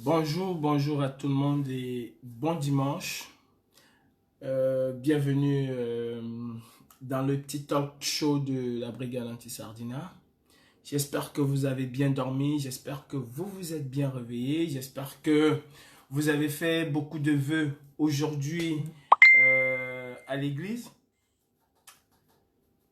Bonjour à tout le monde et bon dimanche. Bienvenue dans le petit talk show de la Brigade Anti-Sardina. J'espère que vous avez bien dormi, j'espère que vous vous êtes bien réveillés, j'espère que vous avez fait beaucoup de vœux aujourd'hui à l'église.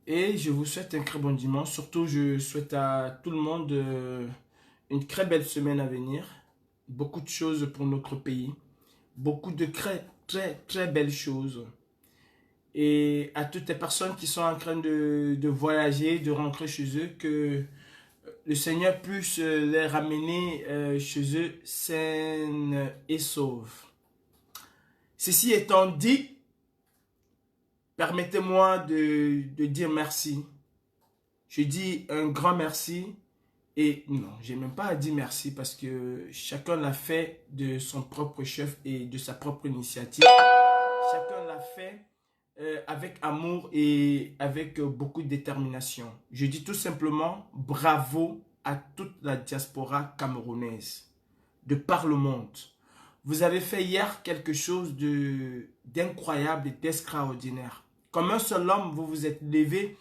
Et je vous souhaite un très bon dimanche. Surtout, je souhaite à tout le monde une très belle semaine à venir. Beaucoup de choses pour notre pays. Beaucoup de très belles choses. Et à toutes les personnes qui sont en train de voyager, de rentrer chez eux, que le Seigneur puisse les ramener chez eux saines et sauves. Ceci étant dit, permettez-moi de dire merci. Je dis un grand merci. Et non, je n'ai même pas à dire merci parce que chacun l'a fait de son propre chef et de sa propre initiative. Chacun l'a fait avec amour et avec beaucoup de détermination. Je dis tout simplement bravo à toute la diaspora camerounaise de par le monde. Vous avez fait hier quelque chose d'incroyable et d'extraordinaire. Comme un seul homme, vous vous êtes levé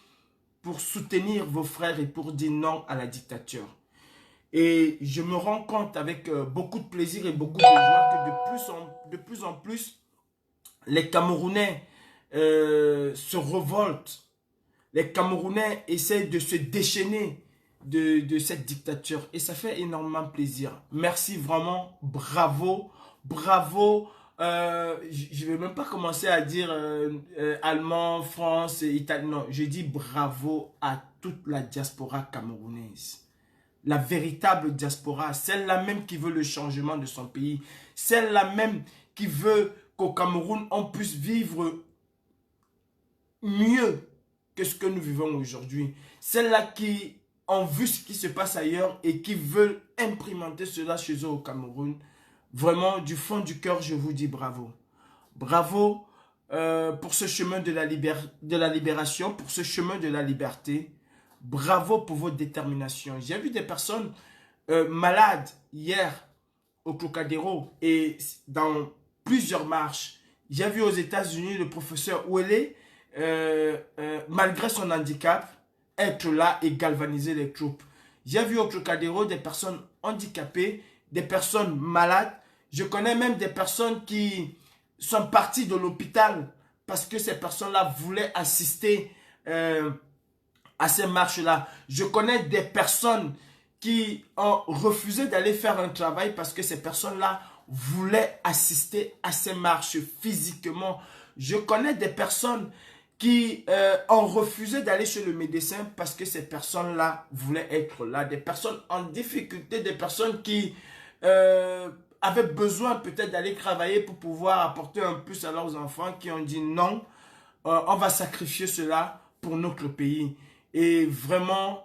pour soutenir vos frères et pour dire non à la dictature. Et je me rends compte avec beaucoup de plaisir et beaucoup de joie que de plus en plus, les Camerounais se révoltent. Les Camerounais essaient de se déchaîner de cette dictature. Et ça fait énormément plaisir. Merci vraiment, bravo, bravo. Je ne vais même pas commencer à dire allemand, France, italien. Non, je dis bravo à toute la diaspora camerounaise. La véritable diaspora, celle-là même qui veut le changement de son pays, celle-là même qui veut qu'au Cameroun, on puisse vivre mieux que ce que nous vivons aujourd'hui. Celle-là qui ont vu ce qui se passe ailleurs et qui veulent implémenter cela chez eux au Cameroun. Vraiment, du fond du cœur, je vous dis bravo. Bravo pour ce chemin de la libération, pour ce chemin de la liberté. Bravo pour votre détermination. J'ai vu des personnes malades hier au Trocadéro et dans plusieurs marches. J'ai vu aux États-Unis le professeur Ouellet, malgré son handicap, être là et galvaniser les troupes. J'ai vu au Trocadéro des personnes handicapées, des personnes malades. Je connais même des personnes qui sont parties de l'hôpital parce que ces personnes-là voulaient assister à ces marches-là. Je connais des personnes qui ont refusé d'aller faire un travail parce que ces personnes-là voulaient assister à ces marches physiquement. Je connais des personnes qui ont refusé d'aller chez le médecin parce que ces personnes-là voulaient être là. Des personnes en difficulté, des personnes qui avaient besoin peut-être d'aller travailler pour pouvoir apporter un plus à leurs enfants, qui ont dit non, on va sacrifier cela pour notre pays. Et vraiment,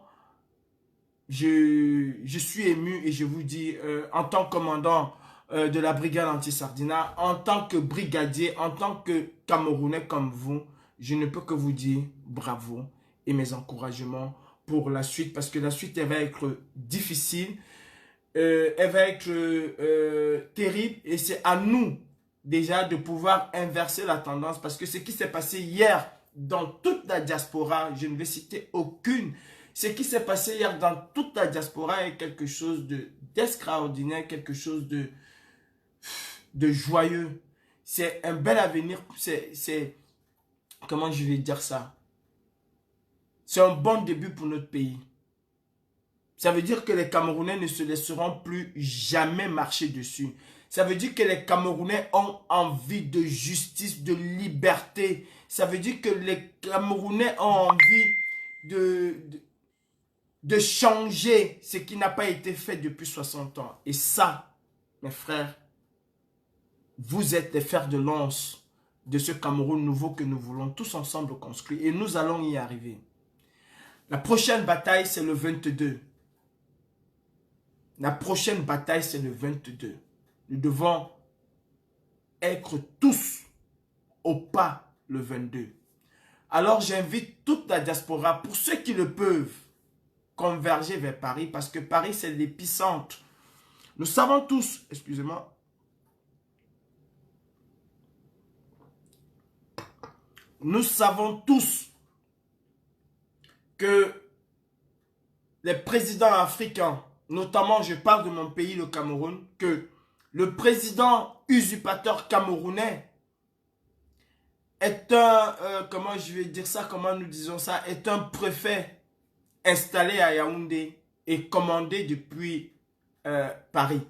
je suis ému et je vous dis, en tant que commandant de la brigade anti-Sardina, en tant que brigadier, en tant que Camerounais comme vous, je ne peux que vous dire bravo et mes encouragements pour la suite, parce que la suite, elle va être difficile, elle va être terrible, et c'est à nous déjà de pouvoir inverser la tendance, parce que ce qui s'est passé hier dans toute la diaspora, je ne vais citer aucune, ce qui s'est passé hier dans toute la diaspora est quelque chose d'extraordinaire, quelque chose de joyeux. C'est un bel avenir, comment je vais dire ça? C'est un bon début pour notre pays. Ça veut dire que les Camerounais ne se laisseront plus jamais marcher dessus. Ça veut dire que les Camerounais ont envie de justice, de liberté. Ça veut dire que les Camerounais ont envie de changer ce qui n'a pas été fait depuis 60 ans. Et ça, mes frères, vous êtes les fers de lance de ce Cameroun nouveau que nous voulons tous ensemble construire. Et nous allons y arriver. La prochaine bataille, c'est le 22. La prochaine bataille, c'est le 22. Nous devons être tous au pas le 22. Alors j'invite toute la diaspora, pour ceux qui le peuvent, converger vers Paris, parce que Paris, c'est l'épicentre Nous savons tous, excusez-moi, nous savons tous que les présidents africains, notamment je parle de mon pays, le Cameroun, que le président usurpateur camerounais est un, comment je vais dire ça, comment nous disons ça, est un préfet installé à Yaoundé et commandé depuis Paris.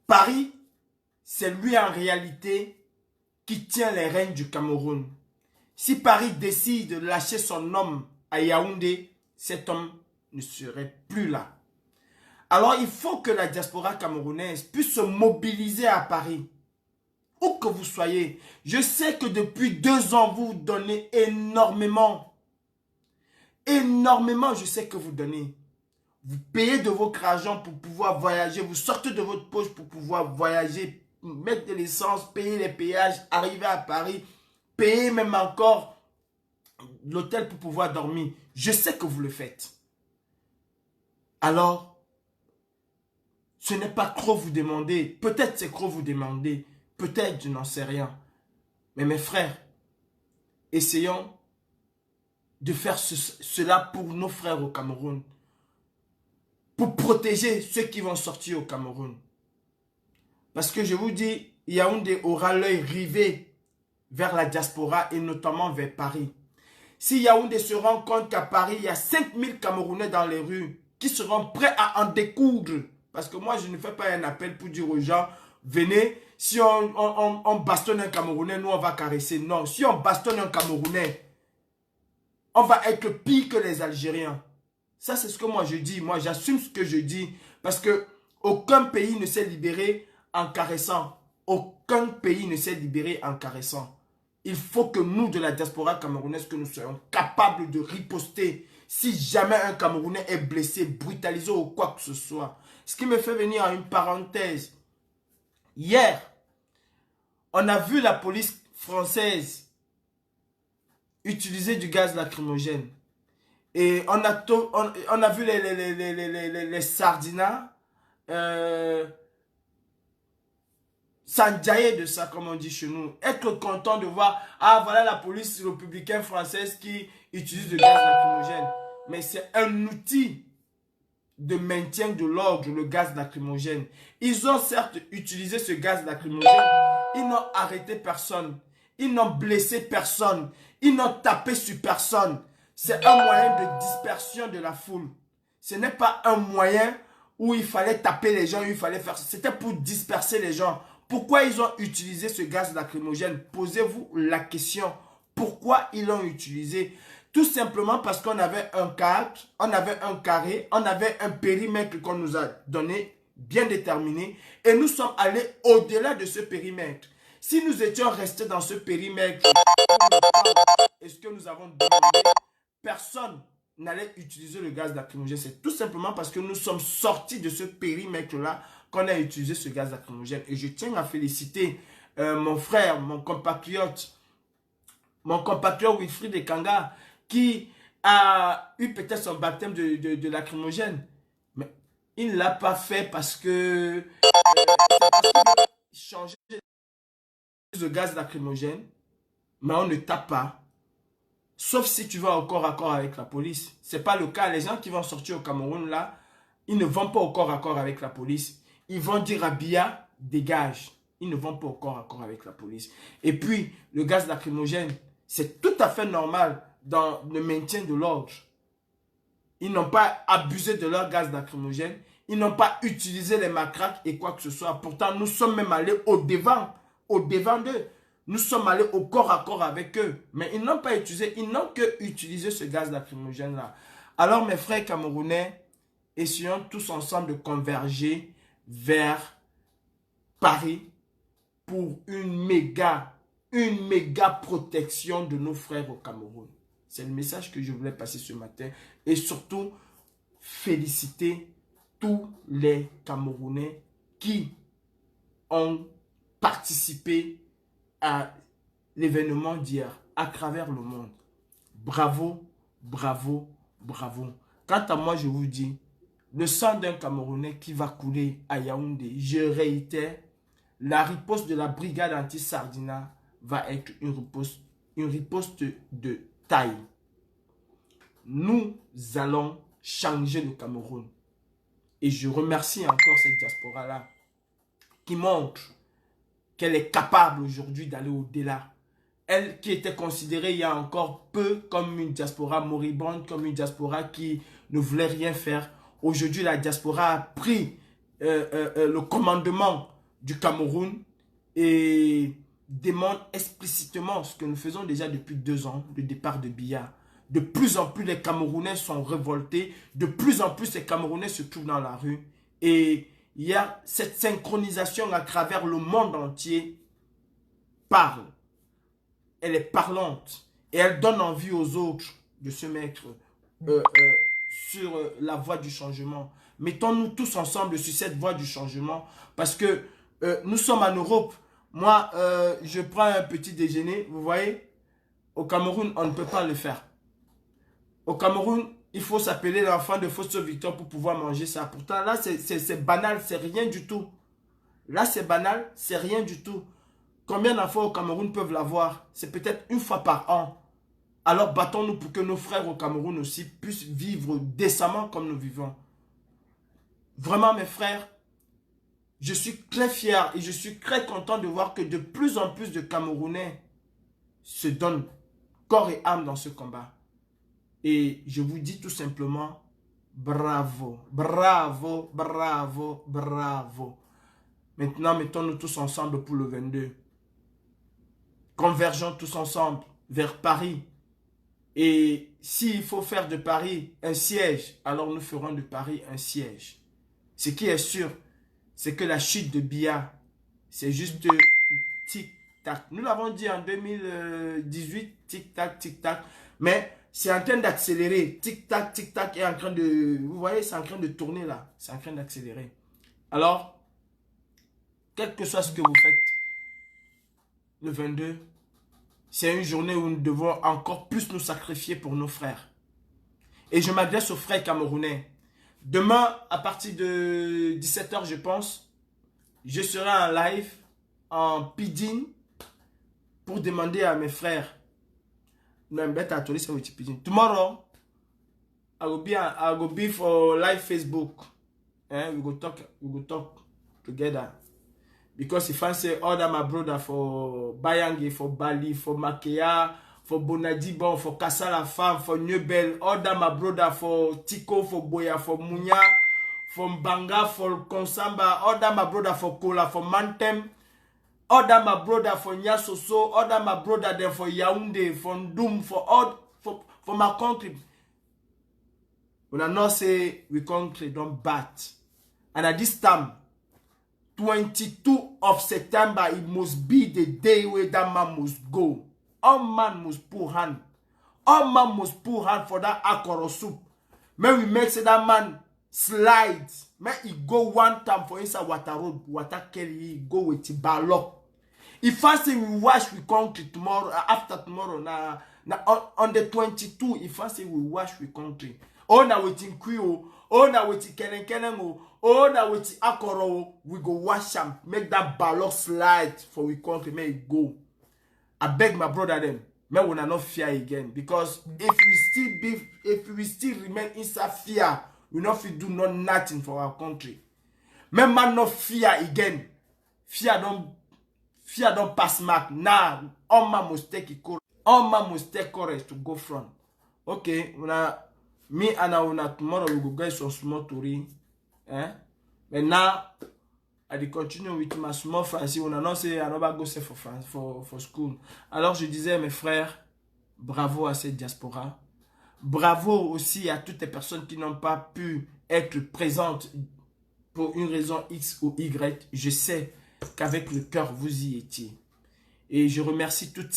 Paris, c'est lui en réalité qui tient les rênes du Cameroun. Si Paris décide de lâcher son homme à Yaoundé, cet homme ne serait plus là. Alors il faut que la diaspora camerounaise puisse se mobiliser à Paris. Où que vous soyez, je sais que depuis 2 ans, vous donnez énormément. Énormément, je sais que vous donnez. Vous payez de votre argent pour pouvoir voyager. Vous sortez de votre poche pour pouvoir voyager, mettre de l'essence, payer les péages, arriver à Paris, payer même encore l'hôtel pour pouvoir dormir. Je sais que vous le faites. Alors, ce n'est pas trop vous demander. Peut-être c'est trop vous demander. Peut-être, je n'en sais rien. Mais mes frères, essayons de faire cela pour nos frères au Cameroun. Pour protéger ceux qui vont sortir au Cameroun. Parce que je vous dis, Yaoundé aura l'œil rivé vers la diaspora et notamment vers Paris. Si Yaoundé se rend compte qu'à Paris, il y a 5000 Camerounais dans les rues qui seront prêts à en découdre. Parce que moi, je ne fais pas un appel pour dire aux gens, venez, si on bastonne un Camerounais, nous on va caresser. Non, si on bastonne un Camerounais, on va être pire que les Algériens. Ça, c'est ce que moi je dis. Moi, j'assume ce que je dis. Parce que aucun pays ne s'est libéré en caressant. Aucun pays ne s'est libéré en caressant. Il faut que nous, de la diaspora camerounaise, que nous soyons capables de riposter si jamais un Camerounais est blessé, brutalisé ou quoi que ce soit. Ce qui me fait venir à une parenthèse. Hier, on a vu la police française utiliser du gaz lacrymogène. Et on a vu les sardinats s'enjailler de ça, comme on dit chez nous. Être content de voir, ah voilà la police républicaine française qui utilise le gaz lacrymogène. Mais c'est un outil de maintien de l'ordre, le gaz lacrymogène. Ils ont certes utilisé ce gaz lacrymogène, ils n'ont arrêté personne, ils n'ont blessé personne, ils n'ont tapé sur personne. C'est un moyen de dispersion de la foule. Ce n'est pas un moyen où il fallait taper les gens, où il fallait faire... C'était pour disperser les gens. Pourquoi ils ont utilisé ce gaz lacrymogène? Posez-vous la question. Pourquoi ils l'ont utilisé? Tout simplement parce qu'on avait un cadre, on avait un carré, on avait un périmètre qu'on nous a donné, bien déterminé. Et nous sommes allés au-delà de ce périmètre. Si nous étions restés dans ce périmètre, est-ce que nous avons demandé? Personne n'allait utiliser le gaz lacrymogène. C'est tout simplement parce que nous sommes sortis de ce périmètre-là qu'on a utilisé ce gaz lacrymogène. Et je tiens à féliciter mon frère, mon compatriote Wilfried Ekanga, qui a eu peut-être son baptême de lacrymogène. Mais il ne l'a pas fait parce que changer de gaz lacrymogène, mais on ne tape pas. Sauf si tu vas au corps à corps avec la police. Ce n'est pas le cas. Les gens qui vont sortir au Cameroun, là, ils ne vont pas au corps à corps avec la police. Ils vont dire à Biya, dégage. Ils ne vont pas au corps à corps avec la police. Et puis, le gaz lacrymogène, c'est tout à fait normal dans le maintien de l'ordre. Ils n'ont pas abusé de leur gaz lacrymogène. Ils n'ont pas utilisé les matraques et quoi que ce soit. Pourtant, nous sommes même allés au-devant d'eux. Nous sommes allés au corps à corps avec eux. Mais ils n'ont pas utilisé, ils n'ont que utilisé ce gaz lacrymogène-là. Alors, mes frères camerounais, essayons tous ensemble de converger vers Paris pour une méga protection de nos frères au Cameroun. C'est le message que je voulais passer ce matin. Et surtout, féliciter tous les Camerounais qui ont participé à l'événement d'hier à travers le monde. Bravo, bravo, bravo. Quant à moi, je vous dis, le sang d'un Camerounais qui va couler à Yaoundé. Je réitère, la riposte de la brigade anti-Sardina va être une riposte de taille. Nous allons changer le Cameroun. Et je remercie encore cette diaspora-là qui montre qu'elle est capable aujourd'hui d'aller au-delà. Elle qui était considérée il y a encore peu comme une diaspora moribonde, comme une diaspora qui ne voulait rien faire. Aujourd'hui, la diaspora a pris le commandement du Cameroun et demande explicitement ce que nous faisons déjà depuis 2 ans, le départ de Biya. De plus en plus, les Camerounais sont révoltés. De plus en plus, les Camerounais se trouvent dans la rue. Et il y a cette synchronisation à travers le monde entier parle. Elle est parlante. Et elle donne envie aux autres de se mettre sur la voie du changement. Mettons-nous tous ensemble sur cette voie du changement. Parce que nous sommes en Europe. Moi, je prends un petit déjeuner. Vous voyez, au Cameroun, on ne peut pas le faire. Au Cameroun, il faut s'appeler l'enfant de Fosso Victor pour pouvoir manger ça. Pourtant, là, c'est banal, c'est rien du tout. Là, c'est banal, c'est rien du tout. Combien d'enfants au Cameroun peuvent l'avoir? C'est peut-être une fois par an. Alors, battons-nous pour que nos frères au Cameroun aussi puissent vivre décemment comme nous vivons. Vraiment, mes frères, je suis très fier et je suis très content de voir que de plus en plus de Camerounais se donnent corps et âme dans ce combat. Et je vous dis tout simplement, bravo, bravo, bravo, bravo. Maintenant, mettons-nous tous ensemble pour le 22. Convergeons tous ensemble vers Paris. Et s'il faut faire de Paris un siège, alors nous ferons de Paris un siège. Ce qui est sûr, c'est que la chute de Biya, c'est juste tic-tac. Nous l'avons dit en 2018, tic-tac, tic-tac. Mais c'est en train d'accélérer. Tic-tac, tic-tac est en train de... Vous voyez, c'est en train de tourner là. C'est en train d'accélérer. Alors, quel que soit ce que vous faites, le 22, c'est une journée où nous devons encore plus nous sacrifier pour nos frères. Et je m'adresse aux frères camerounais. Demain, à partir de 17 h, je pense, je serai en live, en pidgin, pour demander à mes frères. Tomorrow, I will be for live Facebook. We go talk together. Because if I say all that my brother for Bayangi, for Bali, for Makea, for Bonadibon, for Kassala Femme, for Nebel, all that my brother for Tiko, for Boya, for Munya, for Mbanga, for Konsamba, all that my brother for Kola, for Mantem, all that my brother for Nyasoso, all that my brother there for Yaoundé, for Ndum, for all for my country. When I not say we country don't bat. And at this time, 22 of September, it must be the day where that man must go. All man must put hand. All man must put hand for that akoro soup. May we make say that man slide. May he go one time for inside water road. Water carry he go with the ballot. If I say we wash we country tomorrow, after tomorrow, on the 22, if I say we wash we country. Oh, now waiting Quio. Oh, now waiting Kenen. Oh, now waiting Akoro. We go wash him. Make that ballot slide for we country. May it go. I beg my brother them. May we not fear again. Because if we still remain inside fear, we not feel do nothing for our country. May man not fear again. Fear don't pass mark. Now, all man must take it courage. All man must take courage to go front. Okay, me and I tomorrow we go get some small story. But now I continue with my small Francis. On a not say I never go say for France for school. Alors je disais mes frères, bravo à cette diaspora. Bravo aussi à toutes les personnes qui n'ont pas pu être présentes pour une raison X ou Y. Je sais qu'avec le cœur vous y étiez. Et je remercie toutes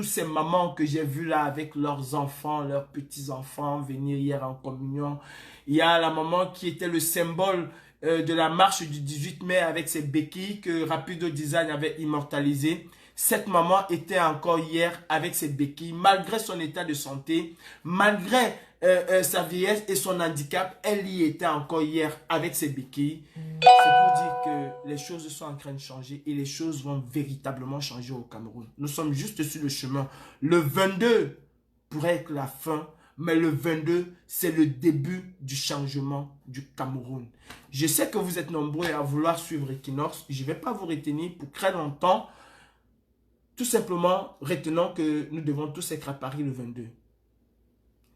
ces mamans que j'ai vues là avec leurs enfants, leurs petits-enfants venir hier en communion. Il y a la maman qui était le symbole de la marche du 18 mai avec ses béquilles que Rapido Design avait immortalisé. Cette maman était encore hier avec ses béquilles, malgré son état de santé, malgré sa vieillesse et son handicap, elle y était encore hier avec ses béquilles. C'est pour dire que les choses sont en train de changer et les choses vont véritablement changer au Cameroun. Nous sommes juste sur le chemin. Le 22 pourrait être la fin, mais le 22, c'est le début du changement du Cameroun. Je sais que vous êtes nombreux à vouloir suivre Equinox. Je ne vais pas vous retenir pour très longtemps. Tout simplement, retenons que nous devons tous être à Paris le 22.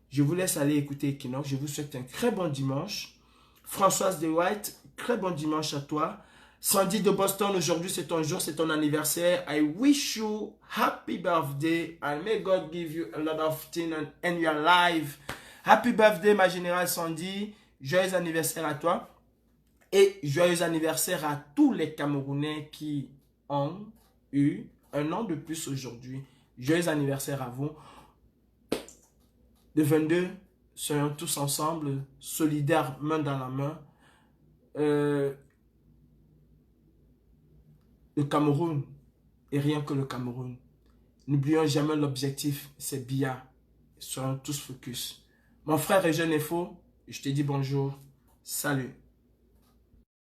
Je vous laisse aller écouter Equinox. Je vous souhaite un très bon dimanche. Françoise de White, très bon dimanche à toi. Sandy de Boston, aujourd'hui c'est ton jour, c'est ton anniversaire. I wish you happy birthday and may God give you a lot of things in your life. Happy birthday ma générale Sandy. Joyeux anniversaire à toi. Et joyeux anniversaire à tous les Camerounais qui ont eu un an de plus aujourd'hui. Joyeux anniversaire à vous. Le 22, soyons tous ensemble, solidaires, main dans la main. Le Cameroun et rien que le Cameroun. N'oublions jamais l'objectif, c'est Biya. Soyons tous focus. Mon frère est jeune et faux. Je te dis bonjour. Salut.